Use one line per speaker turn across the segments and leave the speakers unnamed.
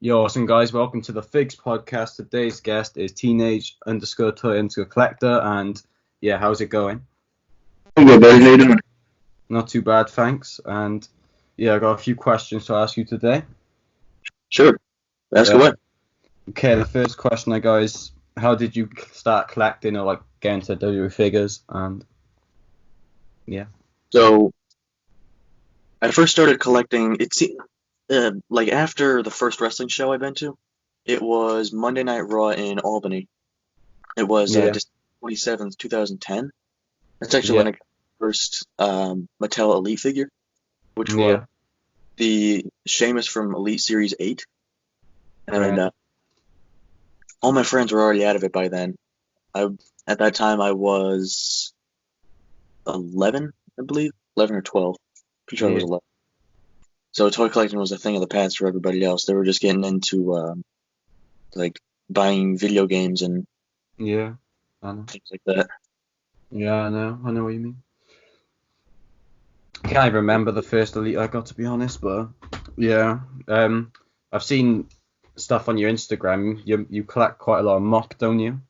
Yo, awesome guys, welcome to the Figz podcast. Today's guest is teenage_toy_collector, and yeah, how's it going?
I'm good, buddy. How you doing?
Not too bad, thanks. And yeah, I got a few questions to ask you today.
Sure. Ask
Uh,
away.
okay, the first question I got is, how did you start collecting or like get into WWE figures? And yeah,
So I first started collecting. Like after the first wrestling show I've been to. It was Monday Night Raw in Albany. It was
yeah,
December 27th, 2010. That's actually
yeah,
when I got the first Mattel Elite figure, which was
yeah.
the Sheamus from Elite Series 8. And
Right.
all my friends were already out of it by then. I At that time I was 11, I believe, 11 or 12. Pretty sure I was
Yeah,
11. So toy collecting was a thing of the past for everybody else. They were just getting into like buying video games and
yeah. I know.
things like that.
Yeah, I know. I know what you mean. I can't even remember the first Elite I got, to be honest, but yeah. I've seen stuff on your Instagram. You collect quite a lot of mock, don't you?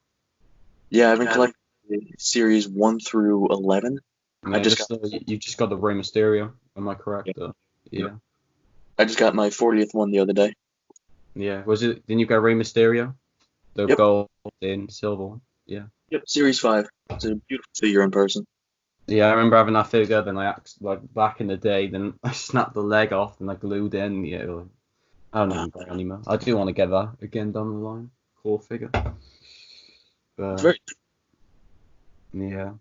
Yeah, I've been collecting series 1 through 11. I
Yeah,
just got
you just got the Rey Mysterio. Am I
yeah,
correct?
yeah.
Yeah,
I just got my 40th one the other day.
yeah. Was it? Didn't you get Rey Mysterio? The
Yep.
gold in silver one. Yeah,
Yep. Series 5. It's a beautiful figure in person.
yeah. I remember having that figure. Then like back in the day. Then I snapped the leg off and I glued in. Yeah, I don't
Uh,
even buy it anymore. I do want to get that again down the line. Cool figure.
it's
But
very
yeah.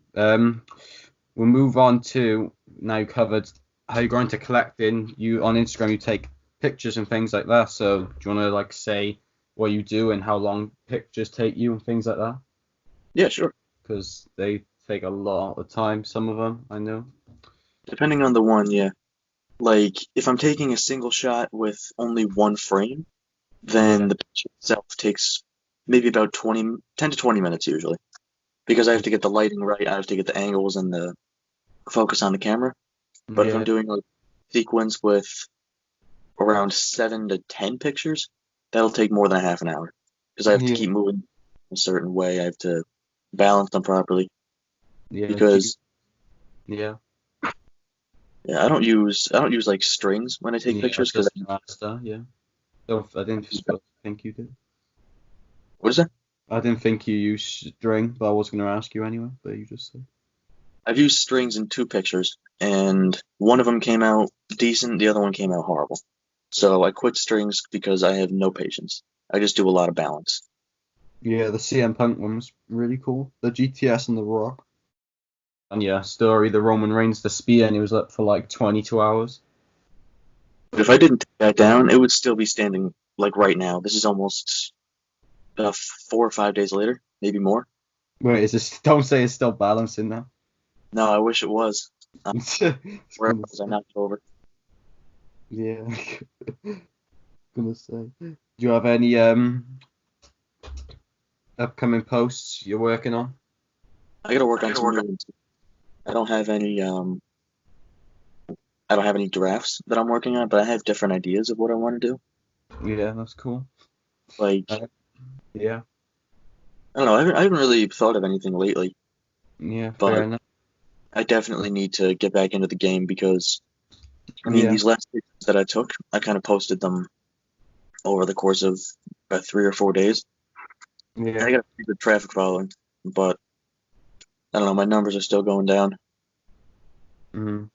We'll move on to now you covered how you're going to collecting. You on Instagram you take pictures and things like that. So do you want to like say what you do and how long pictures take you and things like that?
yeah, sure.
Because they take a lot of time. Some of them I know.
Depending on the one, yeah. Like if I'm taking a single shot with only one frame, then
Yeah.
the picture itself takes maybe about 10 to 20 minutes usually. Because I have to get the lighting right, I have to get the angles and the focus on the camera. But if I'm
Yeah.
doing a sequence with around 7 to 10 pictures, that'll take more than a half an hour because I have to
Yeah.
keep moving a certain way. I have to balance them properly
Yeah.
because
Yeah.
yeah, I don't use like strings when I take
Yeah. I was
pictures because
just gonna ask that. Yeah. So I didn't think you did.
what is that?
I didn't think you used string, but I was gonna ask you anyway. But you just said.
I've used strings in 2 pictures, and one of them came out decent, the other one came out horrible. So I quit strings because I have no patience. I just do a lot of balance.
Yeah, the CM Punk one was really cool. The GTS and the Rock. And yeah, story, the Roman Reigns, the spear, and he was up for like 22 hours.
But if I didn't take that down, it would still be standing like right now. This is almost 4 or 5 days later, maybe more.
Wait, is this? Don't say it's still balancing now.
No, I wish it was.
It's
Where
gonna
was I
say,
knocked over?
yeah, gonna say. Do you have any upcoming posts you're working on?
I gotta work on some new ones. I don't have any I don't have any drafts that I'm working on, but I have different ideas of what I want to do.
Yeah, that's cool.
Like,
Uh, yeah,
I don't know, I haven't really thought of anything lately,
yeah, fair
but
enough.
I definitely need to get back into the game because I mean
Yeah,
these last pictures that I took, I kind of posted them over the course of about 3 or 4 days. And
yeah,
I got a pretty good traffic following, but I don't know, my numbers are still going down.
mm,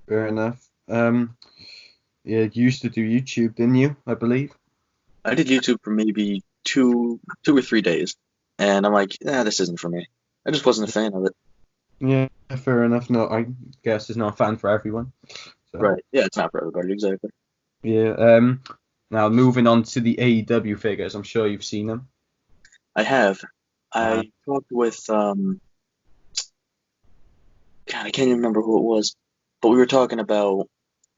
fair enough. Yeah, you used to do YouTube, didn't you? I believe.
I did YouTube for maybe 2 or 3 days, and I'm like, this isn't for me. I just wasn't a fan of it.
Yeah, fair enough. No, I guess it's not a fan for everyone. So
Right. Yeah, it's not for everybody, exactly.
yeah. Now moving on to the AEW figures, I'm sure you've seen them.
I have.
Uh,
I talked with God, I can't even remember who it was, but we were talking about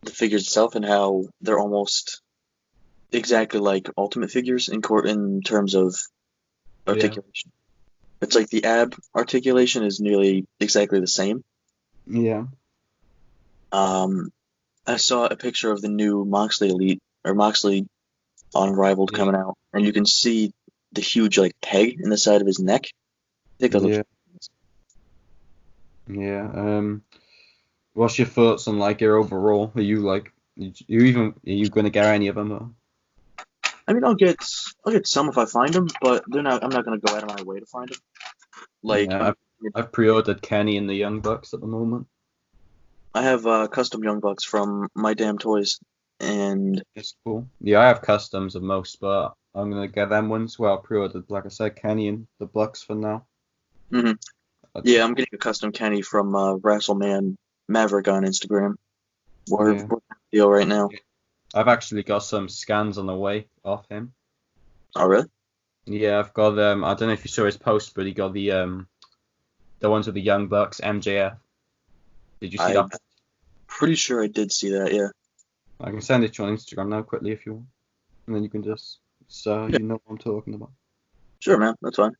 the figures itself and how they're almost exactly like Ultimate figures in terms of
yeah,
articulation. It's like the ab articulation is nearly exactly the same.
yeah,
Um, I saw a picture of the new Moxley Elite or Moxley Unrivaled
Yeah.
coming out, and you can see the huge like peg in the side of his neck. I think that looks.
Yeah. Yeah. What's your thoughts on like your overall? Are you like are you gonna get any of them? Or?
I mean, I'll get some if I find them, but they're not. I'm not gonna go out of my way to find them. Like
Yeah, I've pre-ordered Kenny and the Young Bucks at the moment.
I have custom Young Bucks from My Damn Toys, and
It's cool. Yeah, I have customs of most, but I'm gonna get them ones. Well, I pre-ordered, like I said, Kenny and the Bucks for now.
mhm.
Uh,
Yeah, I'm getting a custom Kenny from WrestleMan Maverick on Instagram.
Yeah,
We're deal right now.
I've actually got some scans on the way off him.
Oh, really?
Yeah, I've got I don't know if you saw his post, but he got the ones with the Young Bucks, MJF. Did you see
I'm
that?
pretty sure I did see that. Yeah.
I can send it to you on Instagram now quickly if you want, and then you can just so
Yeah.
you know what I'm talking about.
Sure, man. That's fine.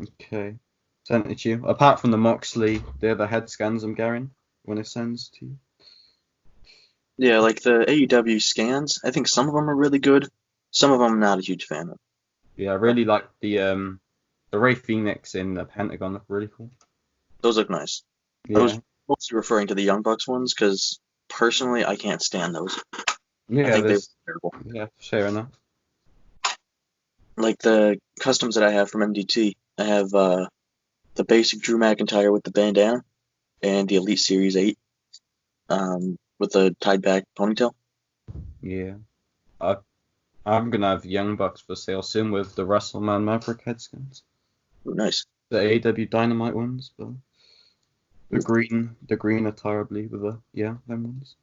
Okay, sent it to you. Apart from the Moxley, they're the head scans I'm getting when it sends to you.
Yeah, like the AEW scans. I think some of them are really good. Some of them I'm not a huge fan of.
Yeah, I really like the Ray Phoenix in the Pentagon look really cool.
Those look nice. I was
Yeah,
mostly referring to the Young Bucks ones because personally I can't stand those. I
yeah,
think they're
there's
terrible.
yeah, fair enough.
Like the customs that I have from MDT, I have the basic Drew McIntyre with the bandana and the Elite Series 8 with the tied back ponytail.
Yeah, I I'm gonna have Young Bucks for sale soon with the WrestleMan Maverick head scans,
Ooh, nice.
the AEW Dynamite ones, but the green are terribly with the yeah them ones.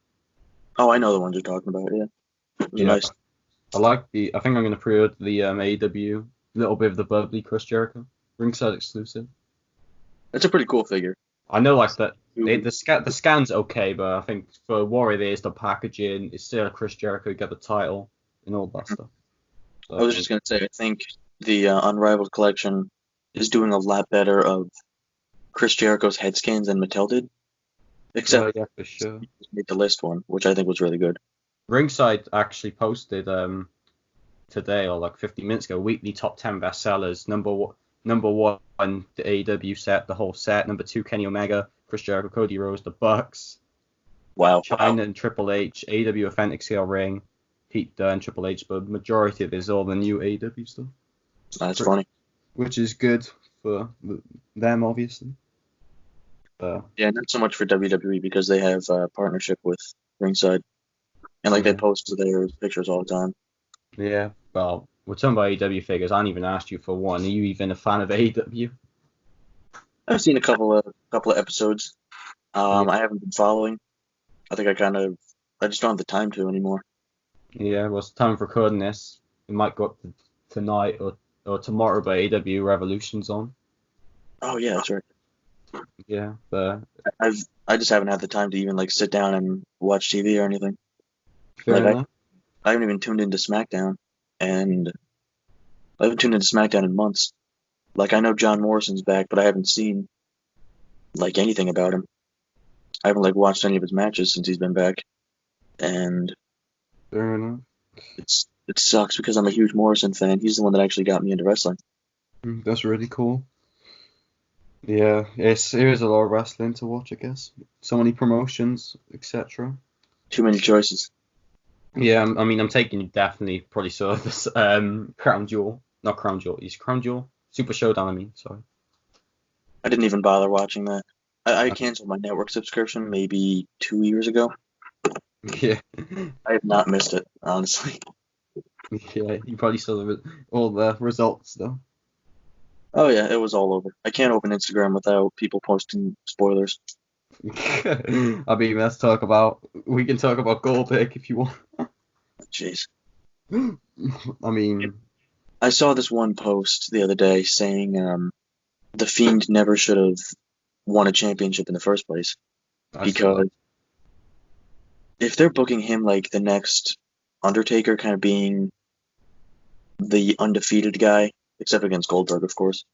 Oh, I know the ones you're talking about. Yeah, those are
Yeah,
nice.
I like the. I think I'm gonna pre-order the AEW little bit of the bubbly Chris Jericho ringside exclusive.
That's a pretty cool figure.
I know like that
Ooh,
the scan's okay, but I think for Warrior there's the packaging. It's still a Chris Jericho, you get the title and all that stuff. So
I
I
was just
think
gonna say, I think the Unrivaled collection is doing a lot better of Chris Jericho's head scans than Mattel did, except
yeah for sure.
he just made the list one, which I think was really good.
Ringside actually posted today or like 50 minutes ago weekly top 10 bestsellers. Number one the AEW set, the whole set. Number two Kenny Omega, Chris Jericho, Cody Rhodes, the Bucks.
Wow,
China and Triple H, AEW Authentic Scale Ring, Pete Dunne, Triple H, but majority of it is all the new AEW stuff,
that's funny.
which is good for them, obviously.
Yeah, not so much for WWE because they have a partnership with Ringside, and like they
Yeah,
post their pictures all the time.
yeah. Well, we're talking about AEW figures. I didn't even ask you for one. Are you even a fan of AEW?
I've seen a couple of episodes.
Yeah,
I haven't been following. I think I just don't have the time to anymore.
yeah. Well, it's time for recording this. It might go up tonight or tomorrow, but AEW Revolution's on.
Oh yeah, that's right.
Yeah, but
I've I just haven't had the time to even like sit down and watch TV or anything. Like
fair enough.
I haven't even tuned into SmackDown, and I haven't tuned into SmackDown in months. Like I know John Morrison's back, but I haven't seen like anything about him. I haven't like watched any of his matches since he's been back, and
Fair enough.
it sucks because I'm a huge Morrison fan. He's the one that actually got me into wrestling.
That's really cool. Yeah, it is a lot of wrestling to watch, I guess. So many promotions, etc.
Too many choices.
Yeah, I mean, I'm taking you definitely probably saw this Crown Jewel, not Crown Jewel, is Crown Jewel Super Showdown. I mean, sorry.
I didn't even bother watching that. I
Uh,
canceled my network subscription maybe 2 years ago.
yeah,
I have not missed it, honestly.
yeah, you probably saw all the results though.
Oh yeah, it was all over. I can't open Instagram without people posting spoilers.
I mean, we can talk about Goldberg if you want.
Jeez.
I mean,
I saw this one post the other day saying the Fiend never should have won a championship in the first place
I saw that.
because if they're booking him like the next Undertaker, kind of being the undefeated guy, except against Goldberg, of course.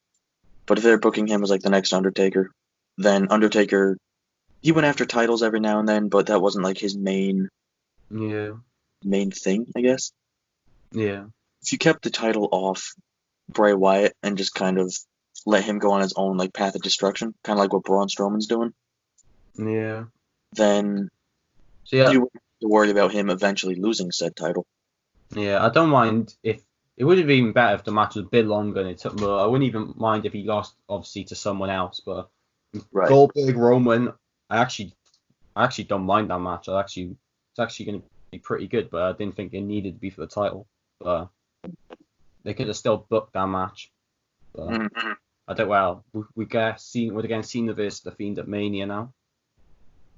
But if they're booking him as like the next Undertaker, then Undertaker he went after titles every now and then, but that wasn't like his main
Yeah,
thing, I guess.
Yeah.
If you kept the title off Bray Wyatt and just kind of let him go on his own like path of destruction, kind of like what Braun Strowman's doing,
Yeah.
then
So yeah,
you wouldn't have to worry about him eventually losing said title.
yeah, I don't mind if it would have been better if the match was a bit longer and it took more. I wouldn't even mind if he lost obviously to someone else, but
Right.
Goldberg Roman, I actually don't mind that match. It's actually going to be pretty good, but I didn't think it needed to be for the title. But they could have still booked that match. But
Mhm.
I don't. Well, we're again Cena versus the Fiend at Mania now.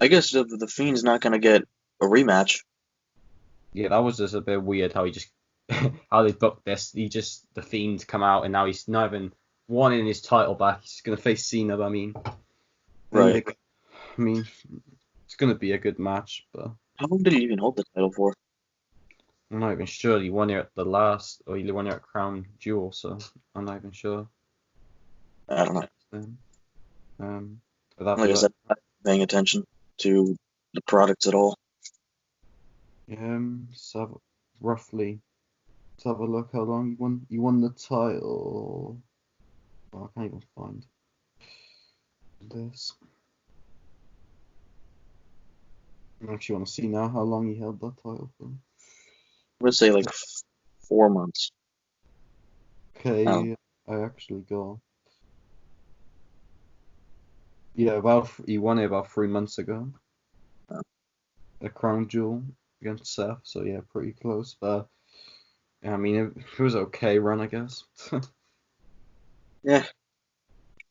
I guess the Fiend's not going to get a rematch.
Yeah, that was just a bit weird how he just how they booked this. The Fiend come out and now he's not even wanting his title back. He's gonna face Cena. But
Right.
I mean, it's gonna be a good match, but
How long did he even hold the title for?
I'm not even sure. He won it at the last, or he won it at Crown Jewel, so I'm not even sure.
I don't know.
Um, but that,
Like I
but
said, I'm not paying attention to the products at all.
let's have roughly. Let's have a look how long he won. He won the title. Oh, I can't even find this. I actually want to see now how long he held that title for.
I'm going to say like 4 months. Oh,
Okay, I actually got. Yeah, about he won it about 3 months ago.
oh.
A crown jewel against Seth, so yeah, pretty close. But yeah, I mean, it was okay run, I guess.
Yeah,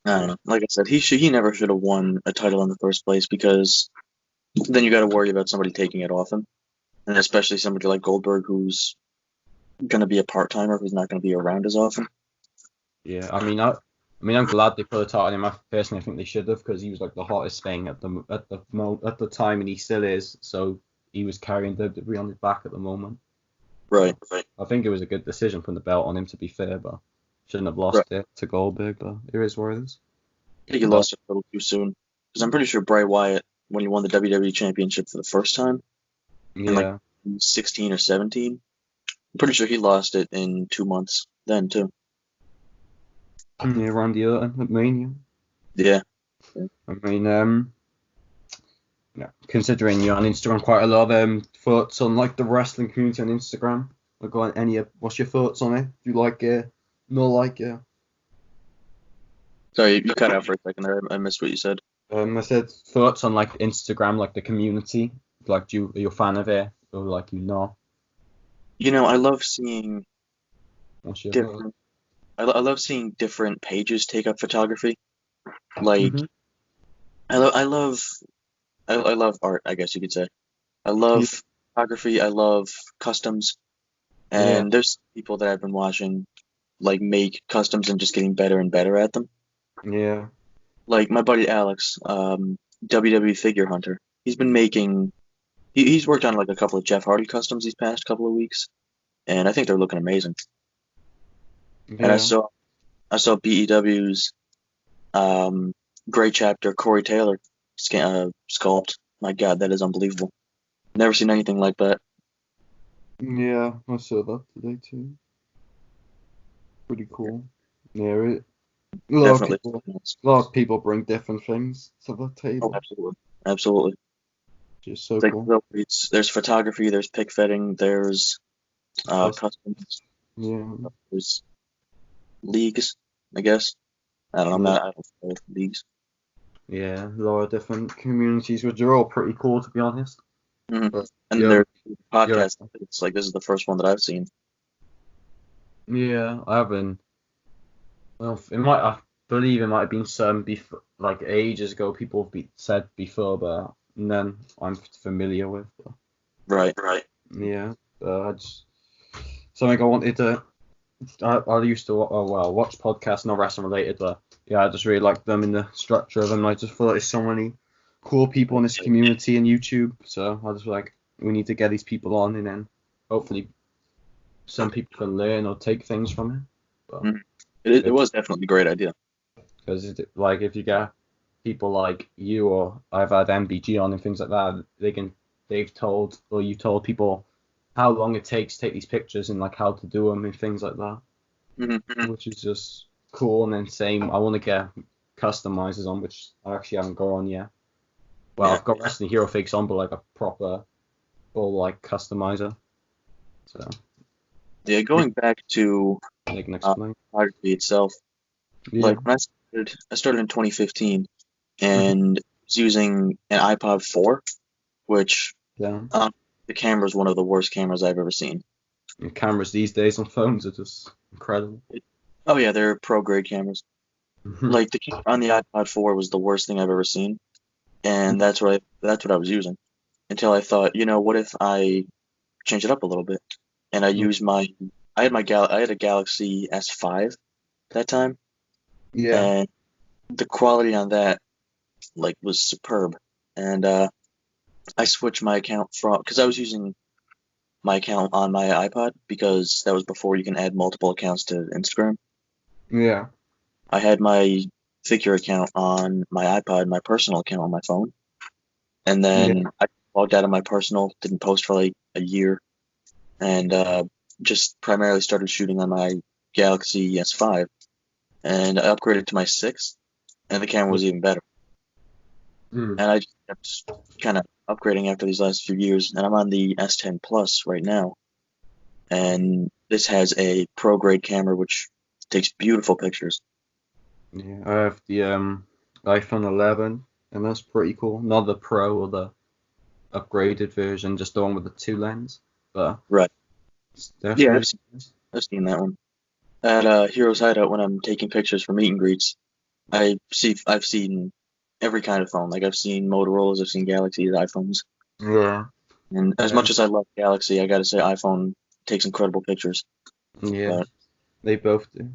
I don't
But
know. Like I said, he never should have won a title in the first place because then you got to worry about somebody taking it off him, and especially somebody like Goldberg who's going to be a part timer who's not going to be around as often.
yeah, I mean, I'm glad they put a title on him. I personally think they should have because he was like the hottest thing at the time, and he still is. So he was carrying WWE on his back at the moment.
Right,
So
right,
I think it was a good decision putting the belt on him. To be fair, but shouldn't have
right.
lost it to Goldberg. But it is what it is.
I think he
But
lost it a little too soon because I'm pretty sure Bray Wyatt, when he won the WWE Championship for the first time in like
yeah,
16 or 17, I'm pretty sure he lost it in 2 months then too.
yeah, Randy Orton at Mania.
Yeah. Yeah.
I mean, yeah, considering you're on Instagram quite a lot, thoughts on like the wrestling community on Instagram? Like, what's your thoughts on it? Do you like it? Not like it?
Sorry, you cut out for a second there. I missed what you said.
I said thoughts on like Instagram, like the community. Like, are you a fan of it or like you not?
I love seeing
What's your thoughts?
different. I love seeing different pages take up photography. Like
Hmm.
I love art, I guess you could say. I
Yeah,
love photography. I love customs,
yeah,
and there's people that I've been watching like make customs and just getting better and better at them.
yeah.
Like my buddy Alex, WWE Figure Hunter. He's been making. He's worked on like a couple of Jeff Hardy customs these past couple of weeks, and I think they're looking amazing. And
Yeah.
I saw BEW's um, great chapter Corey Taylor sculpt. My God, that is unbelievable. Never seen anything like that.
Yeah, I saw that today too. Pretty cool. Yeah,
Definitely.
a lot of people bring different things to the
Oh,
table.
absolutely, absolutely.
Just so
It's like
cool.
so there's photography, there's pick fetting, there's
Cause,
customs,
yeah,
there's leagues. I guess I don't know.
yeah,
I don't know leagues.
yeah, a lot of different communities, which are all pretty cool to be honest.
Hmm.
But
And then
yeah,
there's
yeah,
podcasts. It's like this is the first one that I've seen.
yeah, I haven't. Well, I believe it might have been some before, like ages ago. People have said before, but none I'm familiar with. But,
Right, right.
yeah, I just something I wanted to. I used to watch podcasts, not wrestling related, but yeah, I just really like them in the structure of them. I just thought there's so many cool people in this community and YouTube, so I just like we need to get these people on, and then hopefully some people can learn or take things from it. But
Mhm. It
if
was definitely a great idea.
because like if you get people like you or I've had MBG on and things like that, they've told or you told people how long it takes to take these pictures and like how to do them and things like that,
Hmm.
which is just cool. And then same, I want to get customizers on, which I actually haven't got on yet. Well,
Yeah.
I've got Wrestling Hero Fix on, but like a proper full like customizer. So
Yeah, going back to
they can explain.
photography itself,
Yeah.
like when I started in 2015, and was using an iPod 4, which
Yeah.
the camera is one of the worst cameras I've ever seen.
And cameras these days on phones are just incredible.
Oh yeah, they're pro grade cameras.
Mhm.
Like the camera on the iPod 4 was the worst thing I've ever seen, and that's what I was using until I thought, what if I change it up a little bit? And I had a Galaxy S5 that time,
Yeah.
and the quality on that like was superb. And I switched my account from because I was using my account on my iPod because that was before you can add multiple accounts to Instagram.
Yeah.
I had my figure account on my iPod, my personal account on my phone, and
Yeah.
then I logged out of my personal, didn't post for like a year, and just primarily started shooting on my Galaxy S5, and I upgraded to my 6, and the camera was even better.
Mm.
And I just kept kind of upgrading after these last few years, and I'm on the S10 Plus right now, and this has a pro grade camera which takes beautiful pictures.
Yeah. I have the iPhone 11, and that's pretty cool. Not the Pro or the upgraded version, just the one with the two lens. But
Right.
that's
Yeah,
really
I've seen that one. At Heroes Hideout, when I'm taking pictures for meet and greets, I've seen every kind of phone. Like I've seen Motorola's, I've seen Galaxies, iPhones,
yeah.
and as
Um,
much as I love Galaxy, I gotta say iPhone takes incredible pictures.
yeah.
But
They both do,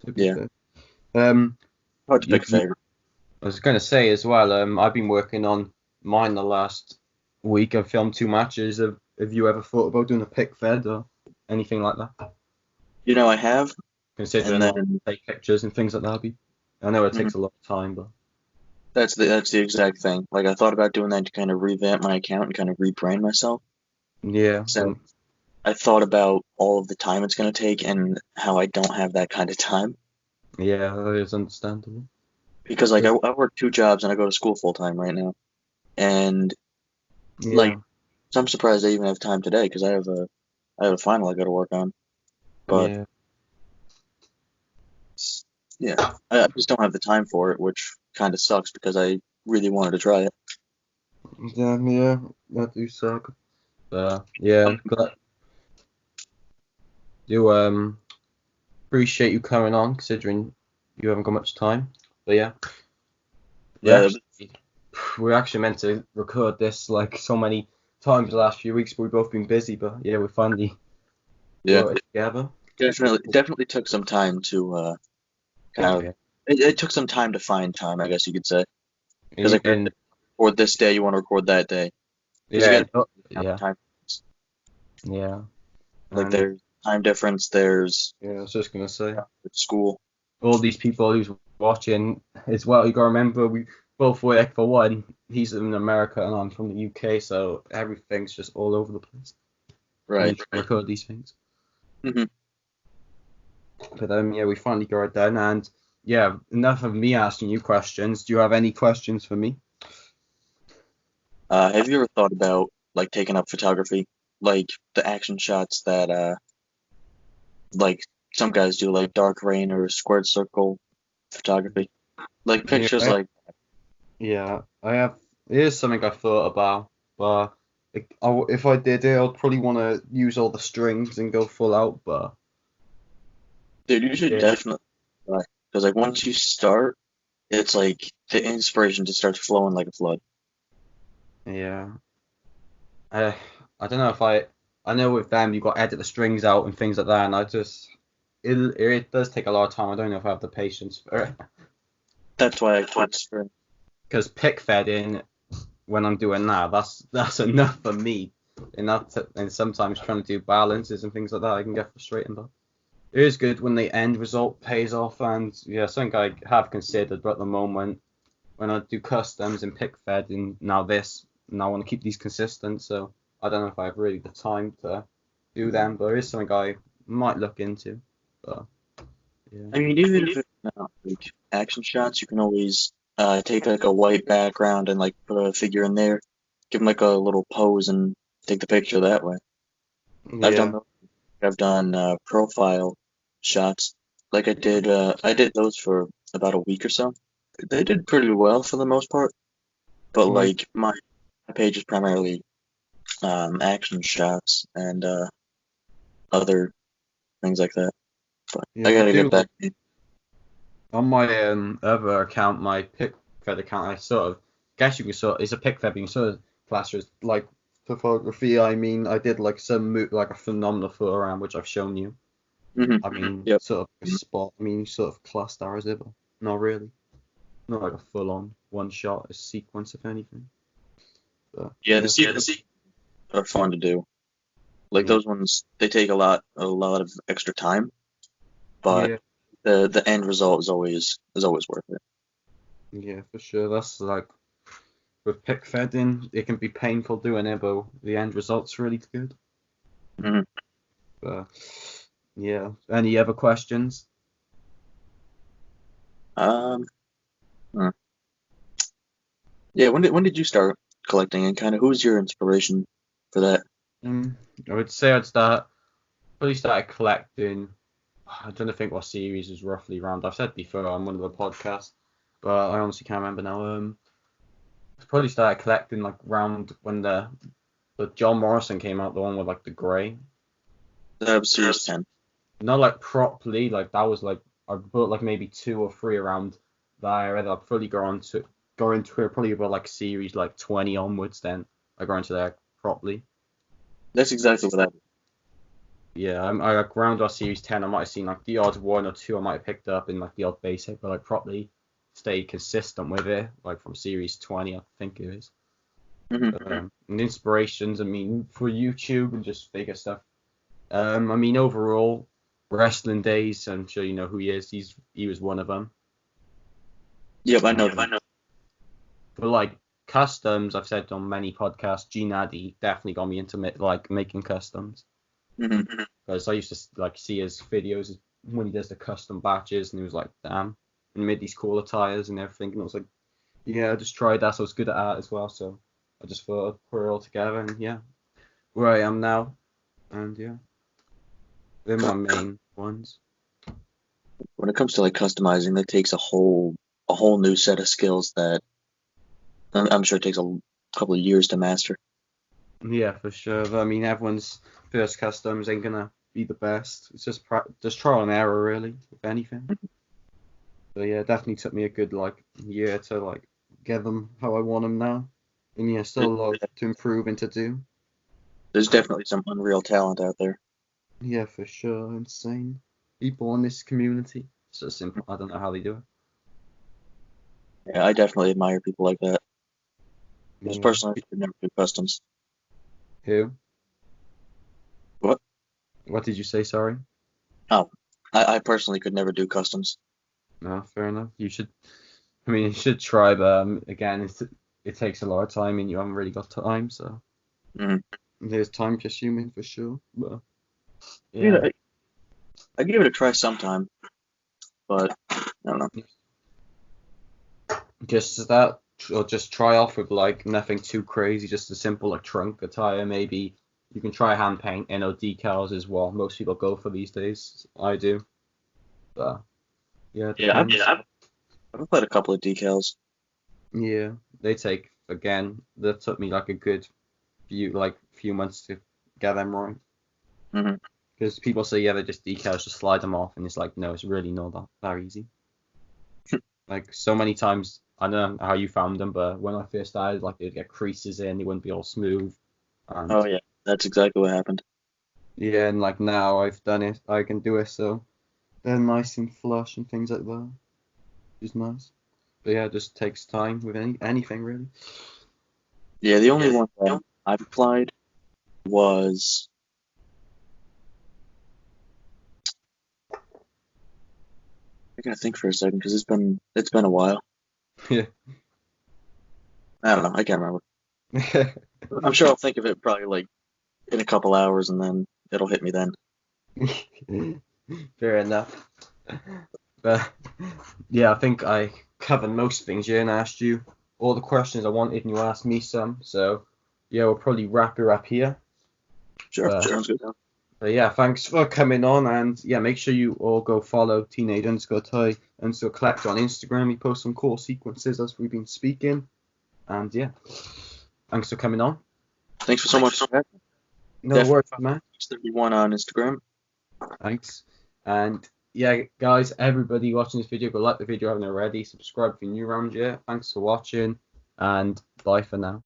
to be
yeah,
fair. Um,
hard to pick a favorite.
I was gonna say as well. I've been working on mine the last week. I've filmed 2 matches. Have you ever thought about doing a pick fed or anything like that?
I have, and
Considering like
then
take pictures and things like that. I know it
mhm,
takes a lot of time, but
that's the exact thing. Like I thought about doing that to kind of revamp my account and kind of rebrand myself.
yeah,
So I thought about all of the time it's gonna take and how I don't have that kind of time
yeah, that is understandable.
because like I,
'Cause-
I work 2 jobs and I go to school full time right now, and like
yeah,
so I'm surprised I even have time today because I have a final I got to work on. But
yeah,
yeah, I just don't have the time for it, which kind of sucks because I really wanted to try it.
yeah, that do suck. Yeah, but do appreciate you coming on, considering you haven't got much time. But yeah, we
Yeah,
actually we're actually meant to record this like so many times the last few weeks, but we've both been busy. But yeah, we finally
yeah,
got it together.
definitely took some time to kind of.
Yeah,
It took some time to find time, I guess you could say, because like
and
record this day, you want to record that day, because you
yeah,
got
yeah,
time.
yeah,
Like
and
there's time difference, there's
yeah, I was just gonna say
school.
all these people who's watching as well. You gotta remember we both work for one. He's in America and I'm from the UK, so everything's just all over the place. And then
Right.
try to record these things.
Hmm.
But yeah, we finally got it done. And yeah, enough of me asking you questions. Do you have any questions for me?
Have you ever thought about like taking up photography, like the action shots that like some guys do, like dark rain or squared circle photography, like
Yeah,
pictures like
yeah, I have. It is something I thought about, but if I did it, I'd probably want to use all the strings and go full out. But
dude, you should
yeah,
definitely try because like once you start, it's like the inspiration just starts flowing like a flood.
yeah. Uh, I don't know if I know with them you got to edit the strings out and things like that, and it does take a lot of time. I don't know if I have the patience for it
That's why I quit string.
because pick feding when I'm doing that, that's enough for me. And sometimes trying to do balances and things like that, I can get frustrated. But it is good when the end result pays off, and yeah, something I have considered, but at the moment when I do customs and pick fed and now I want to keep these consistent, so. I don't know if I have really the time to do them, but it is something I might look into. But yeah.
I mean, even if it's not like action shots, you can always take like a white background and like put a figure in there, give him like a little pose and take the picture that way. I've done
Yeah.
those. I've done profile shots. Like I did those for about a week or so. They did pretty well for the most part, but
Yeah.
like my page is primarily action shots and other things like that. But I
Yeah. I
gotta
do
get back.
like on my other account, my PicFed account. I sort of guess you can sort it's a PicFed, but you can sort of class it as like photography. I mean, I did like like a phenomenal photo around which I've shown you.
Hmm.
I mean,
Yep.
sort of a spot. I mean, you sort of class that as it, but not really. Not like a full-on one shot, a sequence, if anything. But
Yeah, the
yeah, for
sequences are fun to do. Like
yeah,
those ones, they take a lot of extra time, but
yeah,
the end result is always worth it.
yeah, for sure. That's like with pick fedding, it can be painful doing it, but the end result's really good.
Hmm.
But yeah, any other questions?
Um, hmm. Yeah, when did you start collecting and kind of who's your inspiration for that?
Um, I would say probably started collecting. I don't think what series is roughly around. I've said before on one of the podcasts, but I honestly can't remember now. I probably started collecting like round when the John Morrison came out, the one with like the grey.
That was Series 10.
Not like properly, like that was like I bought like maybe two or three around that area. I'd probably go into it probably about like series like 20 onwards. Then I go into there properly.
That's exactly what I did.
Yeah, I like around our series 10. I might have seen like the odd one or two I might have picked up in like the odd basic, but like properly stay consistent with it. Like from series 20, I think it is.
Hmm.
And inspirations, I mean, for YouTube and just figure stuff. I mean, overall, wrestling days. I'm sure you know who he is. He was one of them.
Yep, I know
Um,
them.
but like customs, I've said on many podcasts, G Natty definitely got me into like making customs
Hmm.
because I used to like see his videos when he does the custom batches, and he was like, damn, and made these cool attires and everything, and I was like, yeah, I just tried that. So I was good at art as well, so I just thought I'd put it all together, and yeah, where I am now, and yeah, they're my main ones.
When it comes to like customizing, that takes a whole new set of skills that I'm sure it takes a couple of years to master.
Yeah, for sure. But, I mean, everyone's first customs ain't gonna be the best. It's just trial and error, really, if anything. But yeah, it definitely took me a good like year to like get them how I want them now. And yeah, still a lot to improve and to do.
There's definitely some unreal talent out there.
Yeah, for sure. Insane. People in this community. It's so simple. I don't know how they do
Yeah, I definitely admire people like that.
it.
Because
Yeah.
personally, I could never do customs.
Who?
What?
What did you say? Sorry.
Oh, I personally could never do customs.
No, fair enough. You should. I mean, you should try, but again, it takes a lot of time, and you haven't really got time, so.
Hmm.
There's time consuming for sure, but
Yeah,
yeah,
I give it a try sometime, but I don't know.
just that, or just try off with like nothing too crazy, just a simple like trunk attire. Maybe you can try hand paint and or decals is what most people go for these days. I do, but yeah, it
Yeah,
depends.
I've applied a couple of decals.
Yeah, they take again. That took me like a good few months to get them right.
Hmm.
Because people say yeah, they're just decals, just slide them off, and it's like no, it's really not that easy. Like so many times, I don't know how you found them, but when I first started, like they'd get creases in, they wouldn't be all smooth. And
Oh yeah, that's exactly what happened.
yeah, and like now I've done it, I can do it, so they're nice and flush and things like that, which is nice. But yeah, it just takes time with anything really.
Yeah, the only one that I've applied was I gotta think for a second because it's been a while.
Yeah,
I don't know. I can't remember. I'm sure I'll think of it probably like in a couple hours, and then it'll hit me then.
Fair enough. But yeah, I think I covered most things here and asked you all the questions I wanted, and you asked me some. So yeah, we'll probably wrap it up here.
Sure,
But,
sounds good.
but yeah, thanks for coming on, and yeah, make sure you all go follow teenage_toy_collect on Instagram. He posts some cool sequences as we've been speaking. And yeah, thanks for coming on.
Thanks for so much.
No
Definitely
worries,
follow
man.
everyone on Instagram.
Thanks. And yeah, guys, everybody watching this video, go like the video if you haven't already. Subscribe if you're new around here. Thanks for watching, and bye for now.